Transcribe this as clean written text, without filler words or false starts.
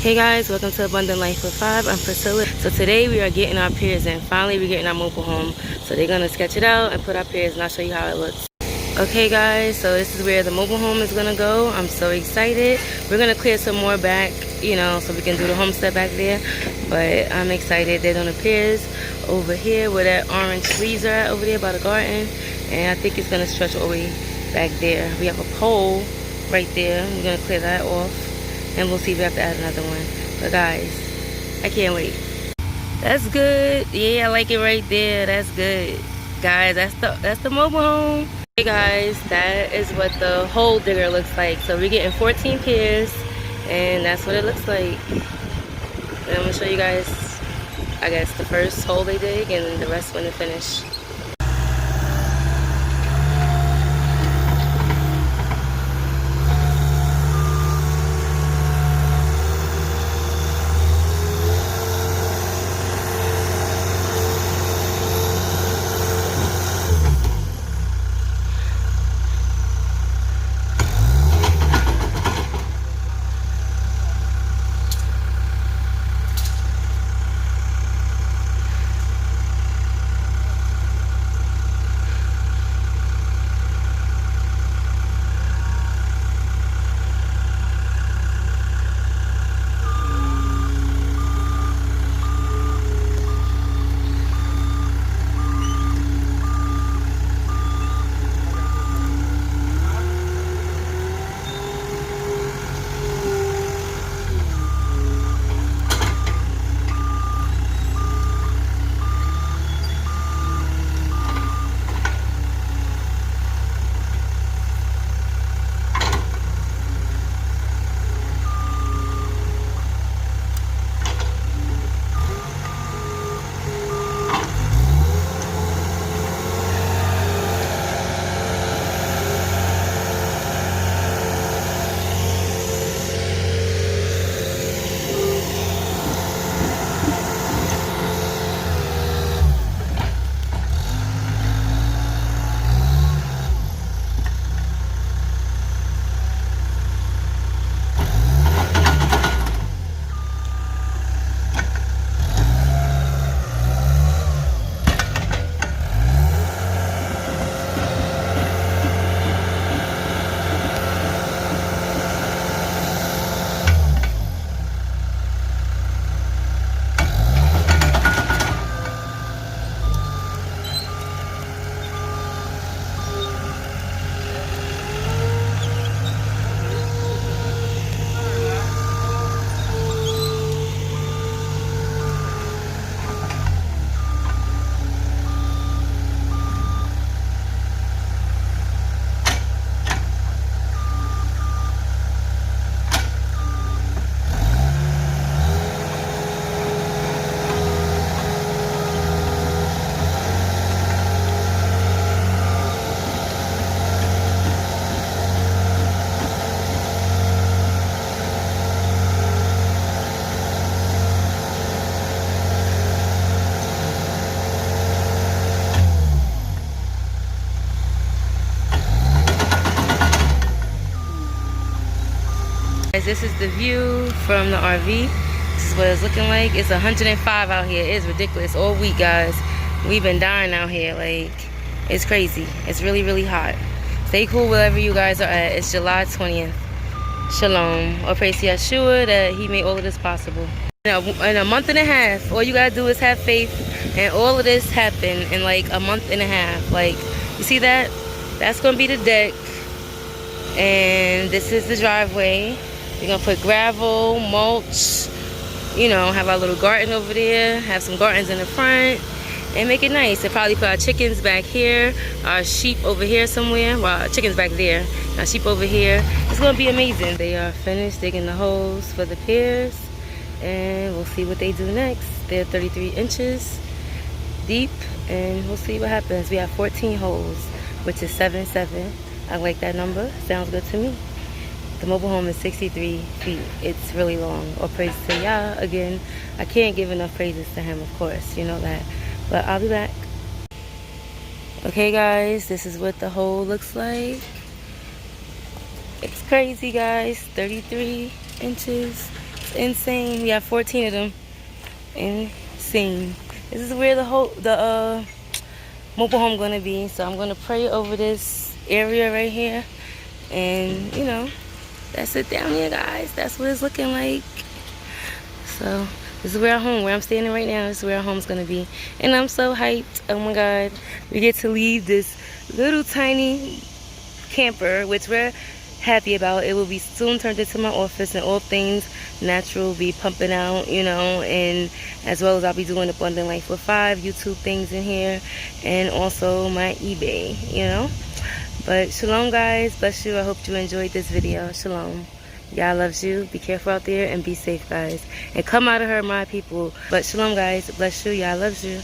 Hey guys, welcome to Abundant Life with 5. I'm Priscilla. So today we are getting our piers in. Finally we're getting our mobile home. So they're going to sketch it out and put our piers and I'll show you how it looks. Okay guys, so this is where the mobile home is going to go. I'm so excited. We're going to clear some more back, so we can do the homestead back there. But I'm excited. They're doing the piers over here where that orange leaves are at over there by the garden. And I think it's going to stretch all the way back there. We have a pole right there. We're going to clear that off. And we'll see if we have to add another one. But guys, I can't wait. That's good. Yeah, I like it right there. That's good. Guys, that's the mobile home. Hey guys, that is what the hole digger looks like. So we're getting 14 piers, and that's what it looks like. And I'm gonna show you guys, I guess, the first hole they dig and then the rest when they finish. This is the view from the RV. This is what it's looking like. It's 105 out here. It's ridiculous all week, guys. We've been dying out here. Like, it's crazy. It's really, really hot. Stay cool wherever you guys are at. It's July 20th. Shalom. Or praise to Yeshua that he made all of this possible. In a month and a half, all you gotta do is have faith, and all of this happened in like a month and a half. Like, you see that? That's gonna be the deck, and this is the driveway. We're gonna put gravel, mulch, have our little garden over there, have some gardens in the front, and make it nice. And probably put our chickens back here, our sheep over here somewhere. Well, our chickens back there, our sheep over here. It's gonna be amazing. They are finished digging the holes for the piers, and we'll see what they do next. They're 33 inches deep, and we'll see what happens. We have 14 holes, which is 7-7. I like that number. Sounds good to me. The mobile home is 63 feet. It's really long. Or praise to Yah. Again, I can't give enough praises to him, of course. You know that. But I'll be back. Okay, guys. This is what the hole looks like. It's crazy, guys. 33 inches. It's insane. We have 14 of them. Insane. This is where the mobile home gonna be. So I'm gonna pray over this area right here, and you know, that's it down here, guys. That's what it's looking like. So this is where I'm standing right now. This is where our home's gonna be, and I'm so hyped. Oh my God, we get to leave this little tiny camper, which we're happy about. It will be soon turned into my office, and all things natural will be pumping out, you know, and as well as I'll be doing Abundant Life with 5 YouTube things in here, and also my eBay, you know. But shalom, guys. Bless you. I hope you enjoyed this video. Shalom. Y'all loves you. Be careful out there and be safe, guys, and come out of her, my people. But shalom, guys. Bless you. Y'all loves you.